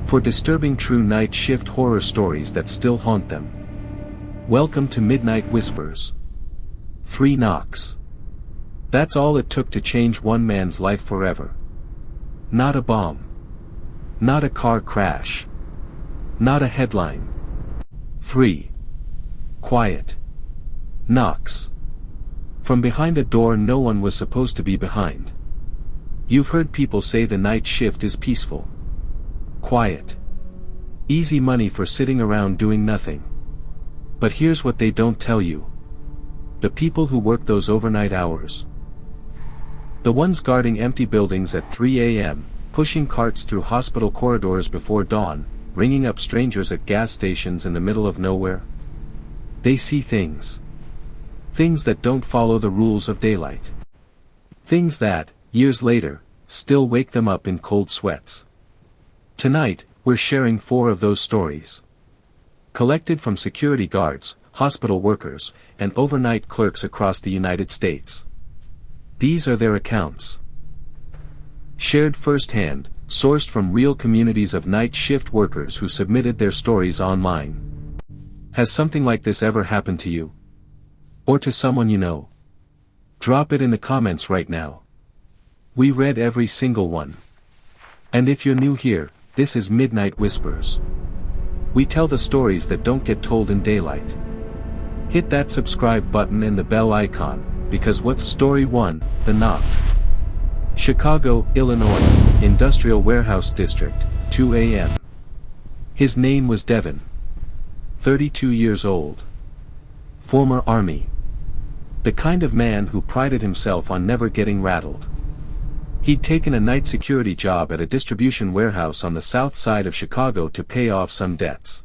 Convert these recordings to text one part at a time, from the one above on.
for disturbing true night shift horror stories that still haunt them. Welcome to Midnight Whispers. 3 knocks. That's all it took to change one man's life forever. Not a bomb. Not a car crash. Not a headline. 3 quiet knocks. From behind a door no one was supposed to be behind. You've heard people say the night shift is peaceful. Quiet. Easy money for sitting around doing nothing. But here's what they don't tell you. The people who work those overnight hours. The ones guarding empty buildings at 3 a.m., pushing carts through hospital corridors before dawn, ringing up strangers at gas stations in the middle of nowhere. They see things. Things that don't follow the rules of daylight. Things that, years later, still wake them up in cold sweats. Tonight, we're sharing 4 of those stories. Collected from security guards, hospital workers, and overnight clerks across the United States. These are their accounts. Shared firsthand, sourced from real communities of night shift workers who submitted their stories online. Has something like this ever happened to you? Or to someone you know? Drop it in the comments right now. We read every single one. And if you're new here, this is Midnight Whispers. We tell the stories that don't get told in daylight. Hit that subscribe button and the bell icon, because what's story 1, The Knock. Chicago, Illinois, Industrial Warehouse District, 2 a.m. His name was Devin. 32 years old. Former Army. The kind of man who prided himself on never getting rattled. He'd taken a night security job at a distribution warehouse on the south side of Chicago to pay off some debts.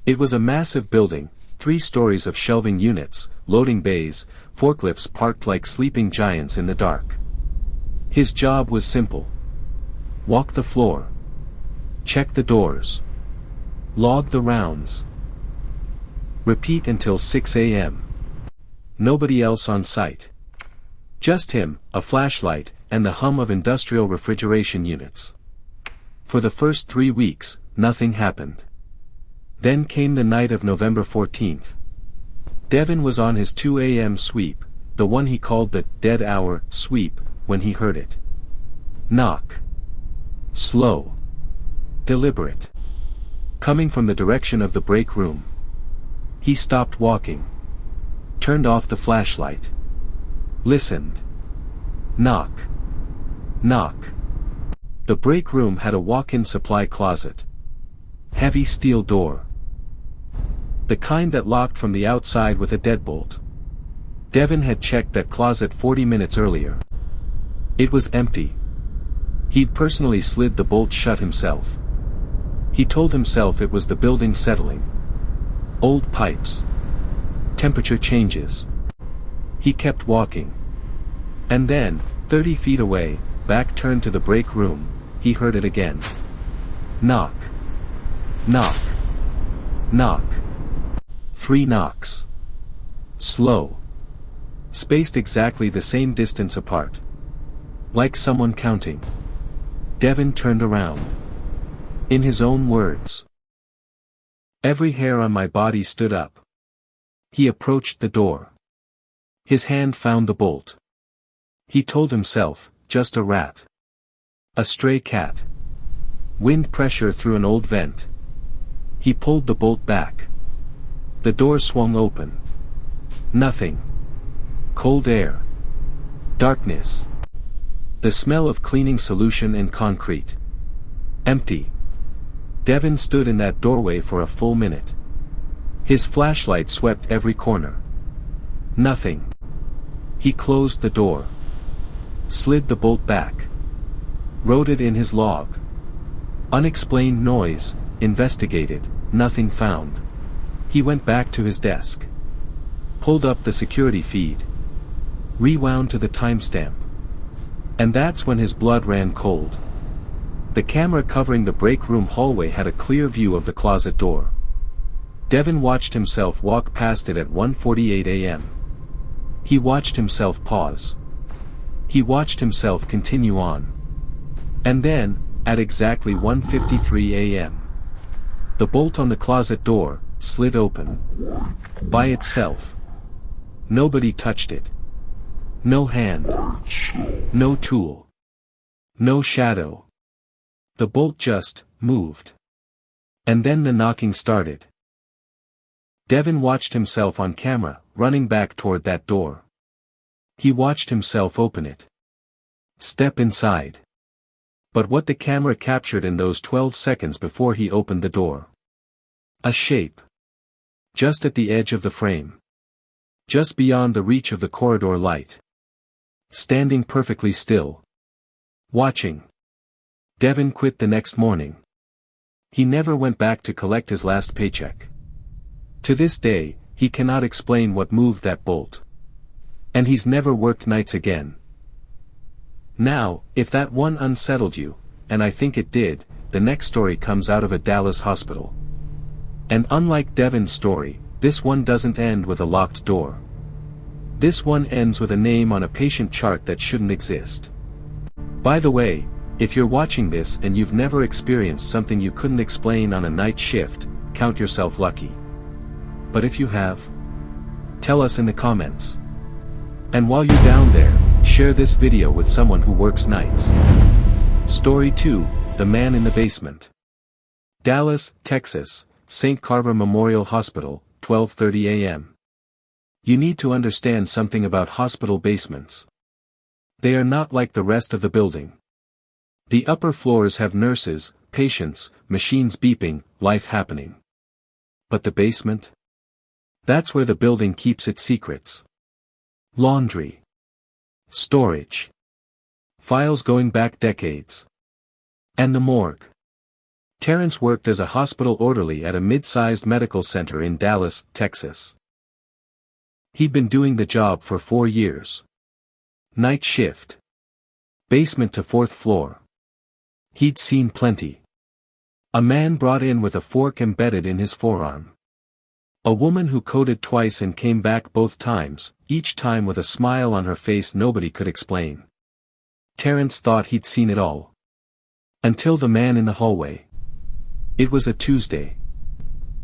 It was a massive building, 3 stories of shelving units, loading bays, forklifts parked like sleeping giants in the dark. His job was simple. Walk the floor. Check the doors. Log the rounds. Repeat until 6 a.m. Nobody else on site. Just him, a flashlight, and the hum of industrial refrigeration units. For the first 3 weeks, nothing happened. Then came the night of November 14th. Devin was on his 2 a.m. sweep, the one he called the dead hour sweep, when he heard it. Knock. Slow. Deliberate. Coming from the direction of the break room. He stopped walking. Turned off the flashlight. Listened. Knock. Knock. The break room had a walk-in supply closet. Heavy steel door. The kind that locked from the outside with a deadbolt. Devin had checked that closet 40 minutes earlier. It was empty. He'd personally slid the bolt shut himself. He told himself it was the building settling. Old pipes. Temperature changes. He kept walking. And then, 30 feet away, back turned to the break room, he heard it again. Knock. Knock. Knock. 3 knocks. Slow. Spaced exactly the same distance apart. Like someone counting. Devin turned around. In his own words. Every hair on my body stood up. He approached the door. His hand found the bolt. He told himself, just a rat. A stray cat. Wind pressure through an old vent. He pulled the bolt back. The door swung open. Nothing. Cold air. Darkness. The smell of cleaning solution and concrete. Empty. Devin stood in that doorway for a full minute. His flashlight swept every corner. Nothing. He closed the door. Slid the bolt back. Wrote it in his log. Unexplained noise, investigated, nothing found. He went back to his desk. Pulled up the security feed. Rewound to the timestamp. And that's when his blood ran cold. The camera covering the break room hallway had a clear view of the closet door. Devin watched himself walk past it at 1:48 a.m. He watched himself pause. He watched himself continue on. And then, at exactly 1:53 a.m. The bolt on the closet door slid open. By itself. Nobody touched it. No hand. No tool. No shadow. The bolt just moved. And then the knocking started. Devin watched himself on camera, running back toward that door. He watched himself open it. Step inside. But what the camera captured in those 12 seconds before he opened the door? A shape. Just at the edge of the frame. Just beyond the reach of the corridor light. Standing perfectly still. Watching. Devin quit the next morning. He never went back to collect his last paycheck. To this day, he cannot explain what moved that bolt. And he's never worked nights again. Now, if that one unsettled you, and I think it did, the next story comes out of a Dallas hospital. And unlike Devin's story, this one doesn't end with a locked door. This one ends with a name on a patient chart that shouldn't exist. By the way, if you're watching this and you've never experienced something you couldn't explain on a night shift, count yourself lucky. But if you have, tell us in the comments. And while you're down there, share this video with someone who works nights. Story 2, The Man in the Basement. Dallas, Texas, St. Carver Memorial Hospital, 12:30 a.m. You need to understand something about hospital basements. They are not like the rest of the building. The upper floors have nurses, patients, machines beeping, life happening. But the basement? That's where the building keeps its secrets. Laundry. Storage. Files going back decades. And the morgue. Terrence worked as a hospital orderly at a mid-sized medical center in Dallas, Texas. He'd been doing the job for 4 years. Night shift. Basement to 4th floor. He'd seen plenty. A man brought in with a fork embedded in his forearm. A woman who coded twice and came back both times, each time with a smile on her face nobody could explain. Terrence thought he'd seen it all. Until the man in the hallway. It was a Tuesday.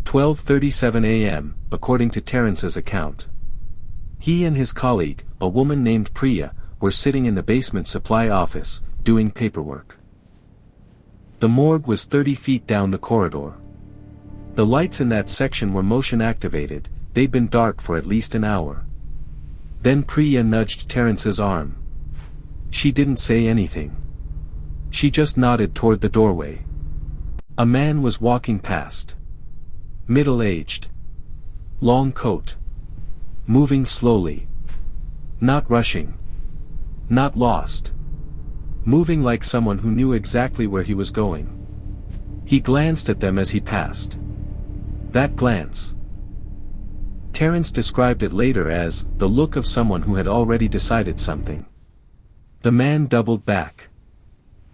12:37 a.m., according to Terrence's account. He and his colleague, a woman named Priya, were sitting in the basement supply office, doing paperwork. The morgue was 30 feet down the corridor. The lights in that section were motion activated, they'd been dark for at least an hour. Then Priya nudged Terrence's arm. She didn't say anything. She just nodded toward the doorway. A man was walking past. Middle-aged. Long coat. Moving slowly. Not rushing. Not lost. Moving like someone who knew exactly where he was going. He glanced at them as he passed. That glance. Terrence described it later as the look of someone who had already decided something. The man doubled back.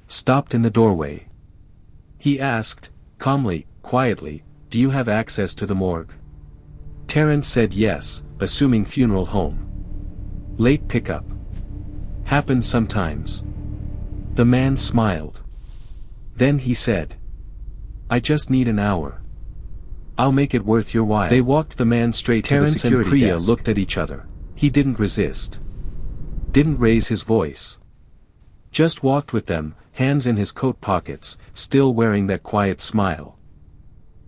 Stopped in the doorway. He asked, calmly, quietly, "Do you have access to the morgue?" Terrence said yes, assuming funeral home. Late pickup. Happens sometimes. The man smiled. Then he said, "I just need an hour. I'll make it worth your while." They walked the man straight to the security desk. Terrence and Priya looked at each other. He didn't resist. Didn't raise his voice. Just walked with them, hands in his coat pockets, still wearing that quiet smile.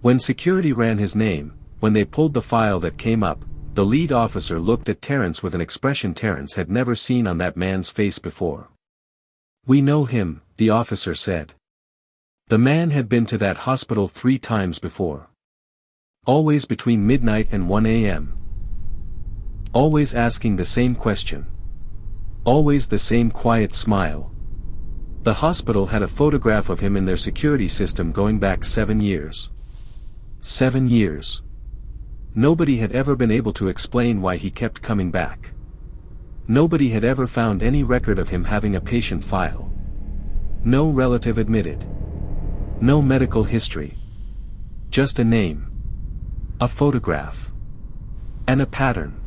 When security ran his name, when they pulled the file that came up, the lead officer looked at Terrence with an expression Terrence had never seen on that man's face before. "We know him," the officer said. The man had been to that hospital 3 times before. Always between midnight and 1 a.m. Always asking the same question. Always the same quiet smile. The hospital had a photograph of him in their security system going back 7 years. 7 years. Nobody had ever been able to explain why he kept coming back. Nobody had ever found any record of him having a patient file. No relative admitted. No medical history. Just a name. A photograph. And a pattern.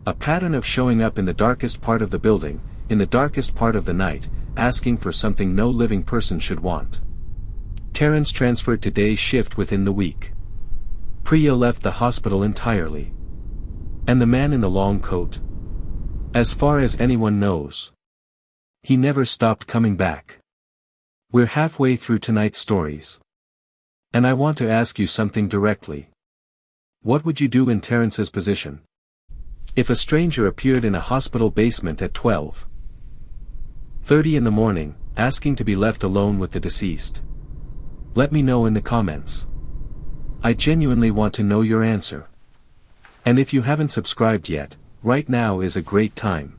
A pattern of showing up in the darkest part of the building, in the darkest part of the night, asking for something no living person should want. Terrence transferred to day shift within the week. Priya left the hospital entirely. And the man in the long coat? As far as anyone knows, he never stopped coming back. We're halfway through tonight's stories. And I want to ask you something directly. What would you do in Terrence's position? If a stranger appeared in a hospital basement at 12:30 in the morning, asking to be left alone with the deceased? Let me know in the comments. I genuinely want to know your answer. And if you haven't subscribed yet, right now is a great time.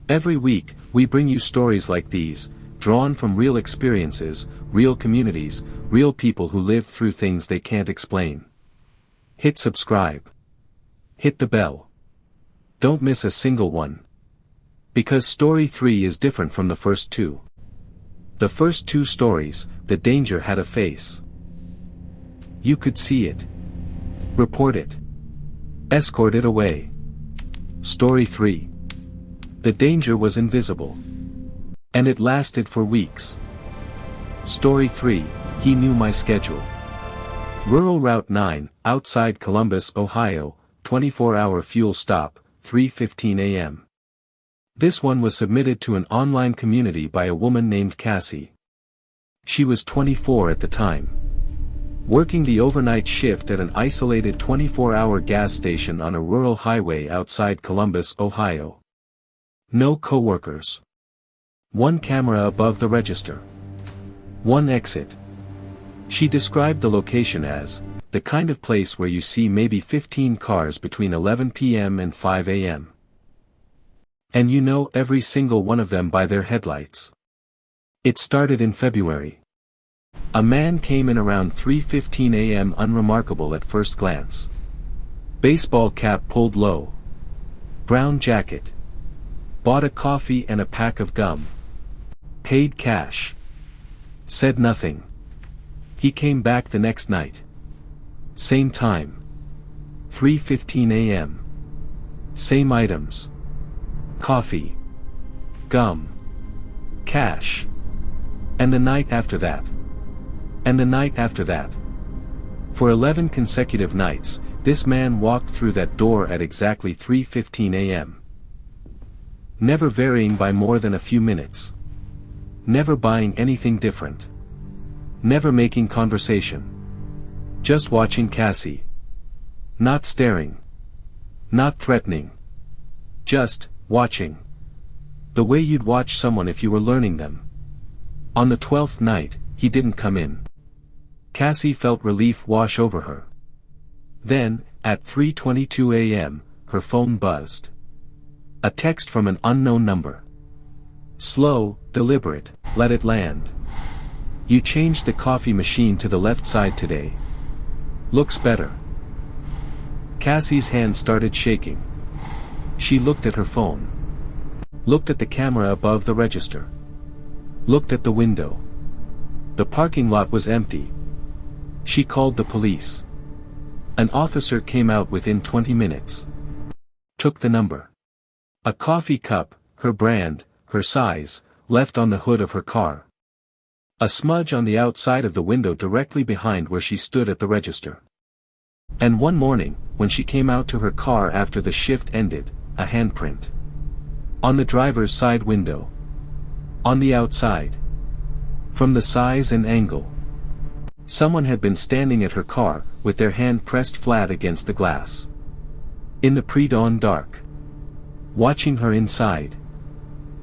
Every week, we bring you stories like these, drawn from real experiences, real communities, real people who lived through things they can't explain. Hit subscribe. Hit the bell. Don't miss a single one. Because story 3 is different from the first two. The first two stories, the danger had a face. You could see it. Report it. Escort it away. Story 3. The danger was invisible. And it lasted for weeks. Story 3, he knew my schedule. Rural Route 9, outside Columbus, Ohio, 24-hour fuel stop, 3:15 a.m. This one was submitted to an online community by a woman named Cassie. She was 24 at the time. Working the overnight shift at an isolated 24-hour gas station on a rural highway outside Columbus, Ohio. No coworkers. One camera above the register. One exit. She described the location as, the kind of place where you see maybe 15 cars between 11 p.m. and 5 a.m. And you know every single one of them by their headlights. It started in February. A man came in around 3:15 a.m. unremarkable at first glance. Baseball cap pulled low. Brown jacket. Bought a coffee and a pack of gum. Paid cash. Said nothing. He came back the next night. Same time. 3:15 a.m. Same items. Coffee. Gum. Cash. And the night after that. And the night after that. For 11 consecutive nights, this man walked through that door at exactly 3:15 a.m. Never varying by more than a few minutes. Never buying anything different. Never making conversation. Just watching Cassie. Not staring. Not threatening. Just watching. The way you'd watch someone if you were learning them. On the 12th night, he didn't come in. Cassie felt relief wash over her. Then, at 3:22 a.m., her phone buzzed. A text from an unknown number. Slow, deliberate, let it land. You changed the coffee machine to the left side today. Looks better. Cassie's hand started shaking. She looked at her phone. Looked at the camera above the register. Looked at the window. The parking lot was empty. She called the police. An officer came out within 20 minutes. Took the number. A coffee cup, her brand, her size, left on the hood of her car. A smudge on the outside of the window directly behind where she stood at the register. And one morning, when she came out to her car after the shift ended, a handprint. On the driver's side window. On the outside. From the size and angle. Someone had been standing at her car, with their hand pressed flat against the glass. In the pre-dawn dark. Watching her inside.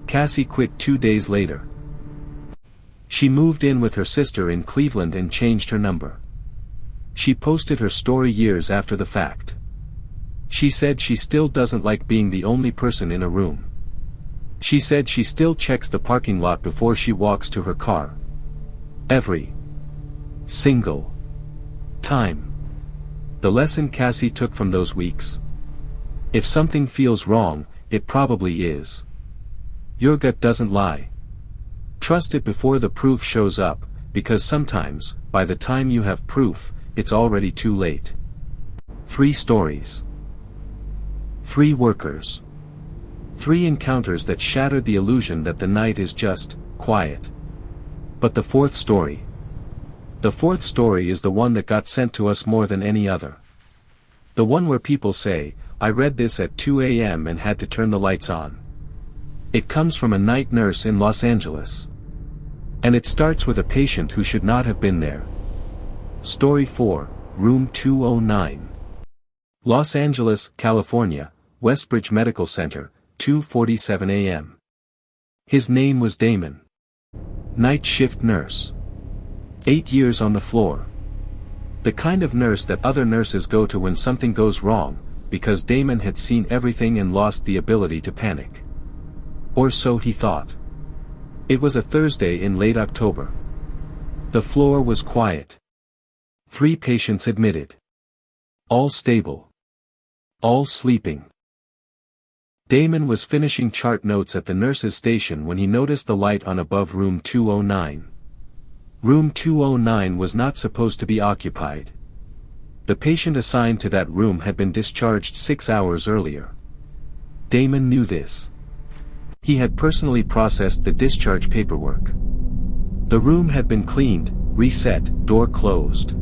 Cassie quit 2 days later. She moved in with her sister in Cleveland and changed her number. She posted her story years after the fact. She said she still doesn't like being the only person in a room. She said she still checks the parking lot before she walks to her car. Every single time. The lesson Cassie took from those weeks. If something feels wrong, it probably is. Your gut doesn't lie. Trust it before the proof shows up, because sometimes, by the time you have proof, it's already too late. 3 stories. 3 workers. 3 encounters that shattered the illusion that the night is just quiet. But the fourth story. The fourth story is the one that got sent to us more than any other. The one where people say, "I read this at 2 a.m. and had to turn the lights on." It comes from a night nurse in Los Angeles. And it starts with a patient who should not have been there. Story 4, Room 209. Los Angeles, California, Westbridge Medical Center, 2:47 a.m. His name was Damon. Night shift nurse. 8 years on the floor. The kind of nurse that other nurses go to when something goes wrong, because Damon had seen everything and lost the ability to panic. Or so he thought. It was a Thursday in late October. The floor was quiet. 3 patients admitted. All stable. All sleeping. Damon was finishing chart notes at the nurse's station when he noticed the light on above room 209. Room 209 was not supposed to be occupied. The patient assigned to that room had been discharged 6 hours earlier. Damon knew this. He had personally processed the discharge paperwork. The room had been cleaned, reset, door closed.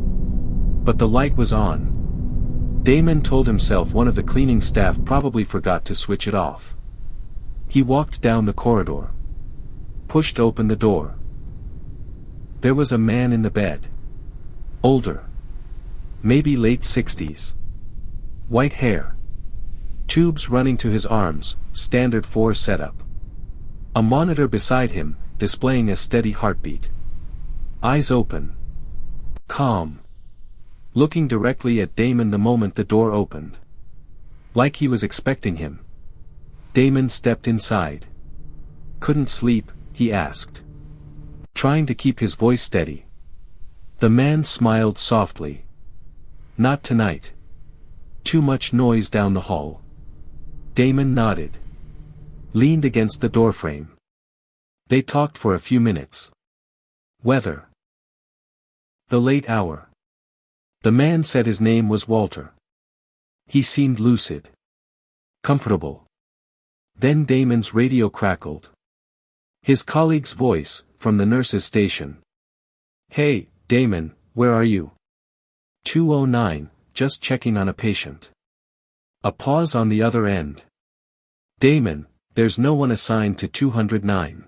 But the light was on. Damon told himself one of the cleaning staff probably forgot to switch it off. He walked down the corridor. Pushed open the door. There was a man in the bed. Older. Maybe late 60s. White hair. Tubes running to his arms, standard 4 setup. A monitor beside him, displaying a steady heartbeat. Eyes open. Calm. Looking directly at Damon the moment the door opened. Like he was expecting him. Damon stepped inside. Couldn't sleep, he asked. Trying to keep his voice steady. The man smiled softly. Not tonight. Too much noise down the hall. Damon nodded. Leaned against the doorframe. They talked for a few minutes. Weather. The late hour. The man said his name was Walter. He seemed lucid. Comfortable. Then Damon's radio crackled. His colleague's voice, from the nurse's station. Hey, Damon, where are you? 209, just checking on a patient. A pause on the other end. Damon, there's no one assigned to 209.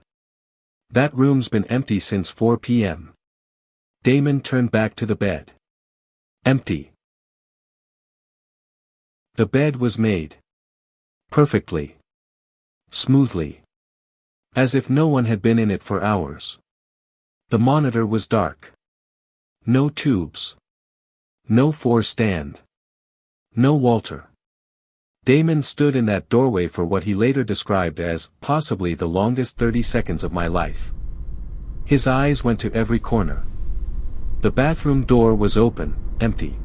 That room's been empty since 4 p.m. Damon turned back to the bed. Empty. The bed was made. Perfectly. Smoothly. As if no one had been in it for hours. The monitor was dark. No tubes. No 4 stand. No Walter. Damon stood in that doorway for what he later described as, possibly the longest 30 seconds of my life. His eyes went to every corner. The bathroom door was open, empty.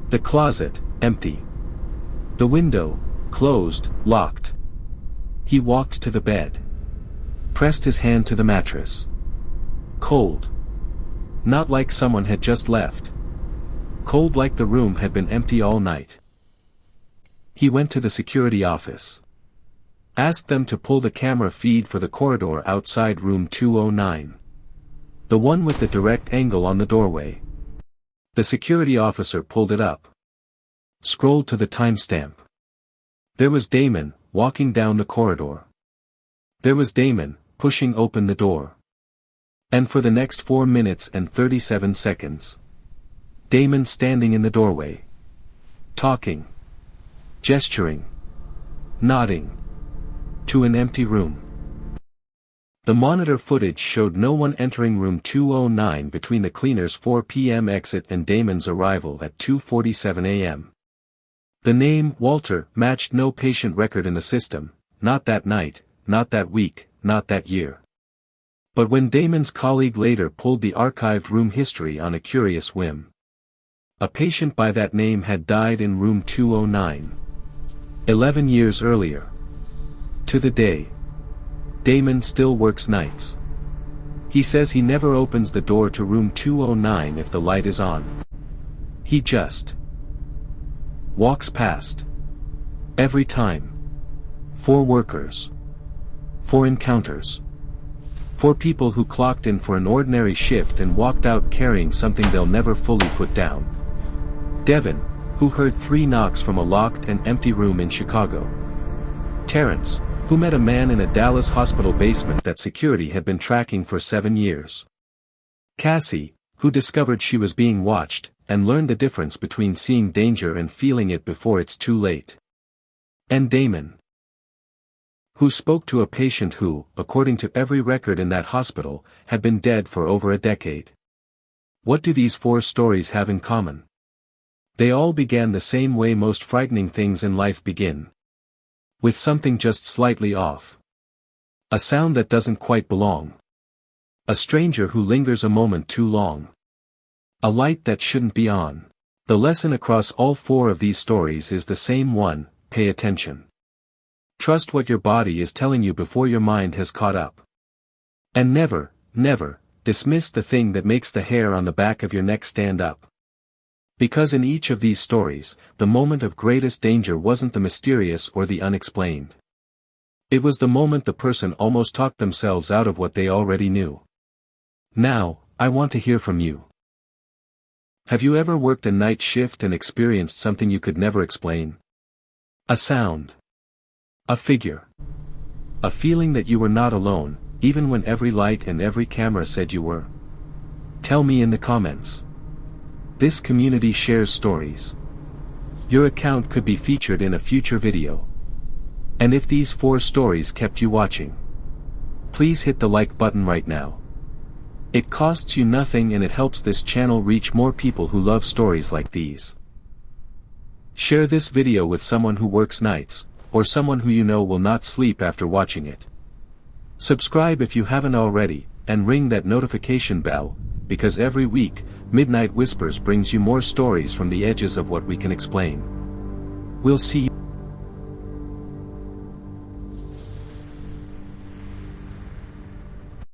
The closet, empty. The window, closed, locked. He walked to the bed. Pressed his hand to the mattress. Cold. Not like someone had just left. Cold like the room had been empty all night. He went to the security office. Asked them to pull the camera feed for the corridor outside room 209. The one with the direct angle on the doorway. The security officer pulled it up. Scrolled to the timestamp. There was Damon, walking down the corridor. There was Damon, pushing open the door. And for the next 4 minutes and 37 seconds. Damon standing in the doorway. Talking. Gesturing. Nodding. To an empty room. The monitor footage showed no one entering room 209 between the cleaner's 4 p.m. exit and Damon's arrival at 2:47 a.m. The name, Walter, matched no patient record in the system, not that night, not that week, not that year. But when Damon's colleague later pulled the archived room history on a curious whim. A patient by that name had died in room 209. 11 years earlier. To the day. Damon still works nights. He says he never opens the door to room 209 if the light is on. He just walks past. Every time. 4 workers. 4 encounters. 4 people who clocked in for an ordinary shift and walked out carrying something they'll never fully put down. Devin, who heard 3 knocks from a locked and empty room in Chicago. Terrence, who met a man in a Dallas hospital basement that security had been tracking for 7 years. Cassie, who discovered she was being watched, and learned the difference between seeing danger and feeling it before it's too late. And Damon, who spoke to a patient who, according to every record in that hospital, had been dead for over a decade. What do these 4 stories have in common? They all began the same way most frightening things in life begin. With something just slightly off. A sound that doesn't quite belong. A stranger who lingers a moment too long. A light that shouldn't be on. The lesson across all 4 of these stories is the same one: pay attention. Trust what your body is telling you before your mind has caught up. And never, never, dismiss the thing that makes the hair on the back of your neck stand up. Because in each of these stories, the moment of greatest danger wasn't the mysterious or the unexplained. It was the moment the person almost talked themselves out of what they already knew. Now, I want to hear from you. Have you ever worked a night shift and experienced something you could never explain? A sound. A figure. A feeling that you were not alone, even when every light and every camera said you were. Tell me in the comments. This community shares stories. Your account could be featured in a future video. And if these 4 stories kept you watching, please hit the like button right now. It costs you nothing and it helps this channel reach more people who love stories like these. Share this video with someone who works nights, or someone who you know will not sleep after watching it. Subscribe if you haven't already, and ring that notification bell, because every week, Midnight Whispers brings you more stories from the edges of what we can explain. We'll see you.